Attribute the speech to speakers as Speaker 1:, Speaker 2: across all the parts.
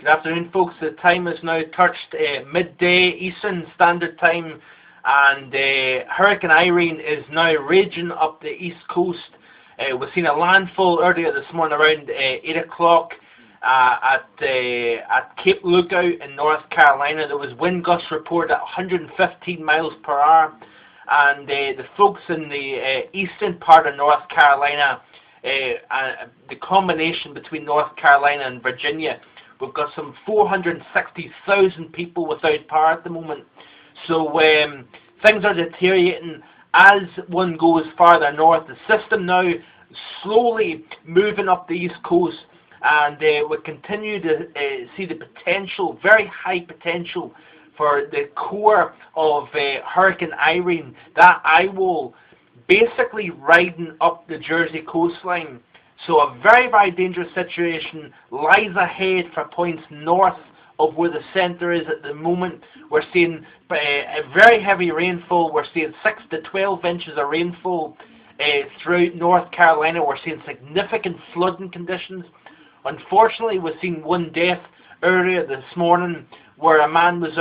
Speaker 1: Good afternoon, folks. The time is now touched midday Eastern Standard Time, and Hurricane Irene is now raging up the east coast. We've seen a landfall earlier this morning around 8 o'clock at Cape Lookout in North Carolina. There was wind gusts reported at 115 miles per hour, and the folks in the eastern part of North Carolina, the combination between North Carolina and Virginia, we've got some 460,000 people without power at the moment. So things are deteriorating as one goes farther north. The system now slowly moving up the east coast, and we continue to see the potential, very high potential, for the core of Hurricane Irene, that eye wall, basically riding up the Jersey coastline. So a very, very dangerous situation lies ahead for points north of where the centre is at the moment. We're seeing a very heavy rainfall. We're seeing 6 to 12 inches of rainfall throughout North Carolina. We're seeing significant flooding conditions. Unfortunately, we've seen one death earlier this morning where a man was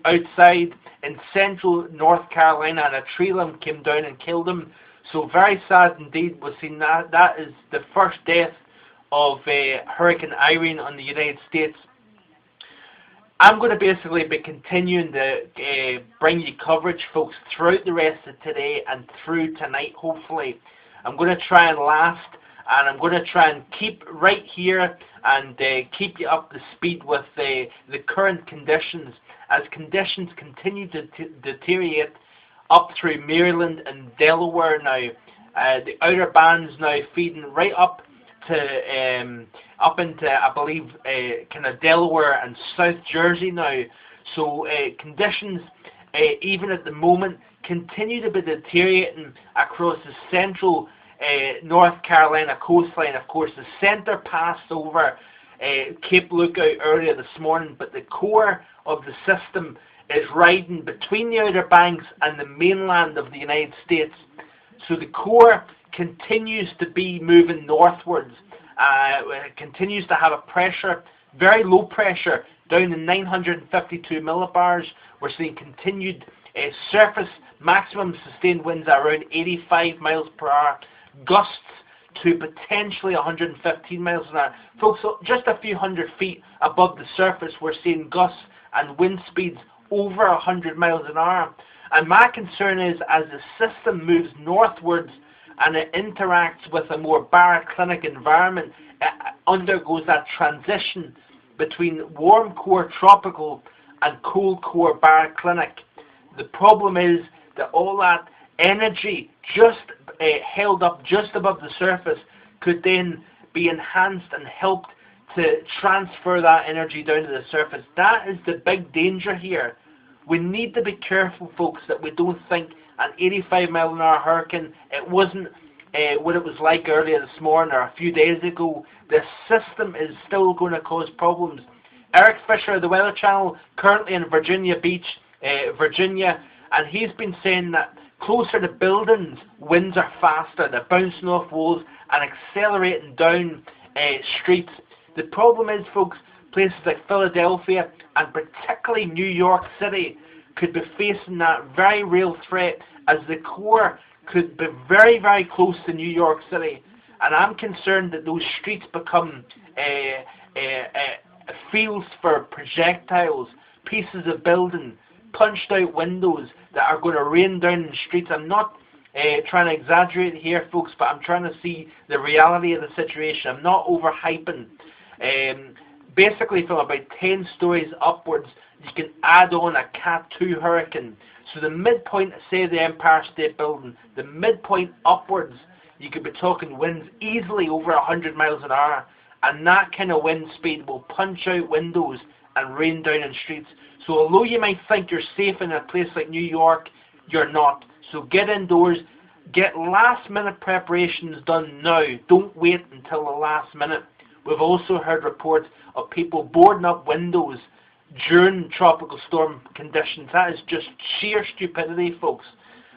Speaker 1: outside in central North Carolina and a tree limb came down and killed him. So very sad indeed. We've seen that is the first death of Hurricane Irene on the United States. I'm going to basically be continuing to bring you coverage, folks, throughout the rest of today and through tonight, hopefully. I'm going to try and last, and I'm going to try and keep right here and keep you up to speed with the current conditions as conditions continue to deteriorate up through Maryland and Delaware now. The outer bands now feeding right up to up into, I believe, kind of Delaware and South Jersey now. So conditions, even at the moment, continue to be deteriorating across the central North Carolina coastline. Of course, the centre passed over Cape Lookout earlier this morning, but the core of the system is riding between the Outer Banks and the mainland of the United States. So the core continues to be moving northwards. It continues to have a pressure, very low pressure, down to 952 millibars. We're seeing continued surface maximum sustained winds at around 85 miles per hour, gusts to potentially 115 miles an hour. Folks, so just a few hundred feet above the surface, we're seeing gusts and wind speeds over 100 miles an hour. And my concern is, as the system moves northwards and it interacts with a more baroclinic environment, it undergoes that transition between warm core tropical and cold core baroclinic. The problem is that all that energy just held up just above the surface could then be enhanced and helped to transfer that energy down to the surface. That is the big danger here. We need to be careful, folks, that we don't think an 85-mile-an-hour hurricane, it wasn't what it was like earlier this morning or a few days ago. The system is still going to cause problems. Eric Fisher of the Weather Channel, currently in Virginia Beach, Virginia, and he's been saying that closer to buildings, winds are faster. They're bouncing off walls and accelerating down streets. The problem is, folks, places like Philadelphia and particularly New York City could be facing that very real threat, as the core could be very, very close to New York City. And I'm concerned that those streets become fields for projectiles, pieces of building, punched out windows that are going to rain down the streets. I'm not trying to exaggerate here, folks, but I'm trying to see the reality of the situation. I'm not overhyping. Basically, from about 10 stories upwards, you can add on a Cat 2 hurricane. So the midpoint, say the Empire State Building, the midpoint upwards, you could be talking winds easily over 100 miles an hour, and that kind of wind speed will punch out windows and rain down in streets. So although you might think you're safe in a place like New York, you're not. So get indoors, get last minute preparations done now. Don't wait until the last minute. We've also heard reports of people boarding up windows during tropical storm conditions. That is just sheer stupidity, folks.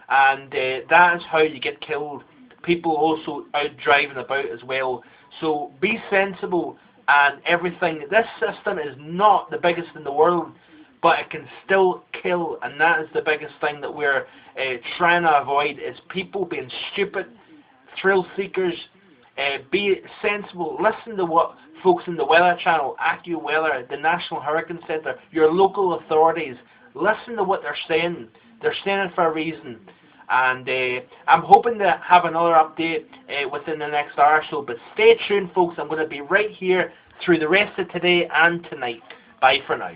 Speaker 1: And that is how you get killed. People also out driving about as well. So be sensible. and everything. This system is not the biggest in the world, but it can still kill, and that is the biggest thing that we're trying to avoid, is people being stupid, thrill seekers. Be sensible. Listen to what folks in the Weather Channel, AccuWeather, the National Hurricane Centre, your local authorities, listen to what they're saying. They're saying it for a reason. And I'm hoping to have another update within the next hour or so. But stay tuned, folks. I'm going to be right here through the rest of today and tonight. Bye for now.